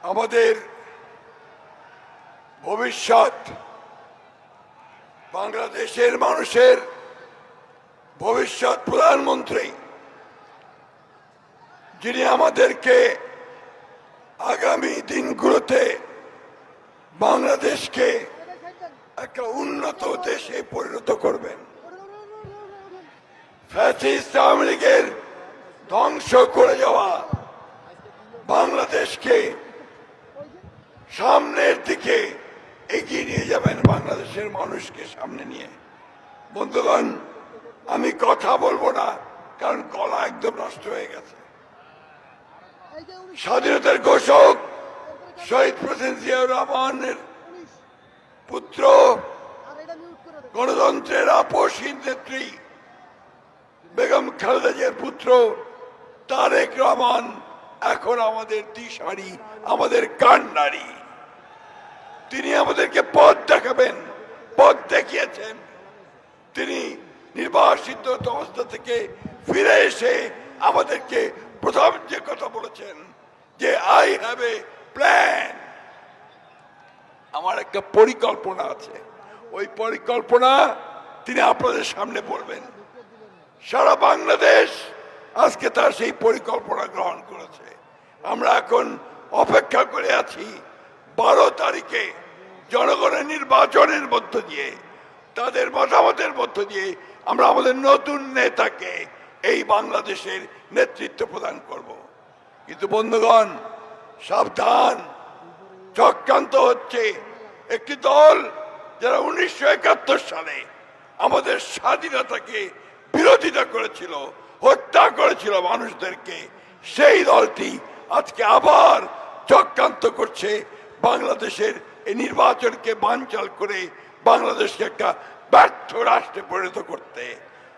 আমাদের ভবিষ্যৎ বাংলাদেশের মানুষের ভবিষ্যৎ প্রধানমন্ত্রী যিনি আমাদেরকে আগামী দিনগুলোতে বাংলাদেশকে একটা উন্নত দেশে পরিণত করবেন। ফ্যাসিস্ট আওয়ামী লীগের ধ্বংস করে যাওয়া বাংলাদেশকে সামনের দিকে এগিয়ে নিয়ে যাবেন, বাংলাদেশের মানুষকে সামনে নিয়ে। বন্ধুগণ, আমি কথা বলবো না, কারণ গলা একদম নষ্ট হয়ে গেছে। স্বাধীনতার ঘোষক শহীদ প্রেসিডেন্ট জিয়াউর রহমানের পুত্র, গণতন্ত্রের আপসহীন নেত্রী বেগম খালেদা জিয়ার পুত্র তারেক রহমান এখন আমাদের দিশারি, আমাদের কান্ডারি। তিনি আমাদেরকে পথ দেখাবেন, পথ দেখিয়েছেন। তিনি নির্বাসিত অবস্থা থেকে ফিরে এসে আমাদেরকে প্রথম যে কথা বলেছেন যে আই হ্যাভ এ প্ল্যান, আমার একটা পরিকল্পনা আছে। ওই পরিকল্পনা তিনি আপনাদের সামনে বলবেন। সারা বাংলাদেশ আজকে তার সেই পরিকল্পনা গ্রহণ করেছে। আমরা এখন অপেক্ষা করে আছি 12 তারিখে জনগণের নির্বাচনের মধ্য দিয়ে, তাদের মতামতের মধ্য দিয়ে আমরা আমাদের নতুন নেতাকে এই বাংলাদেশের নেতৃত্ব প্রদান করব। কিন্তু বন্ধুগণ, সাবধান, চক্রান্ত হচ্ছে। একটি দল যারা 1971 সালে আমাদের স্বাধীনতাকে বিরোধিতা করেছিল, হত্যা করেছিল মানুষদেরকে, সেই দলটি আজকে আবার চক্রান্ত করছে বাংলাদেশের এই নির্বাচনকে বানচাল করে বাংলাদেশকে একটা ব্যর্থ রাষ্ট্রে পরিণত করতে।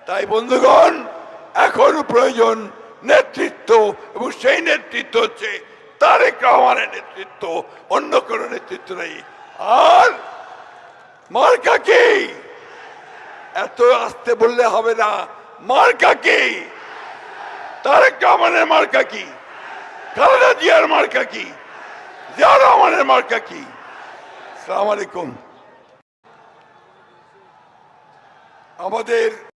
তাই বন্ধুগণ, এখনো প্রয়োজন নেতৃত্ব, এবং সেই নেতৃত্ব হচ্ছে তারেক রহমানের নেতৃত্ব, অন্য কোনো নেতৃত্ব নেই। আর মার্কা কি? এত আস্তে বললে হবে না। মার্কা কি? তারেক রহমানের মার্কা কি? খালেদা জিয়ার মার্কা কি? জিয়াউর রহমানের মার্কা কি? আসসালামু আলাইকুম। আমাদের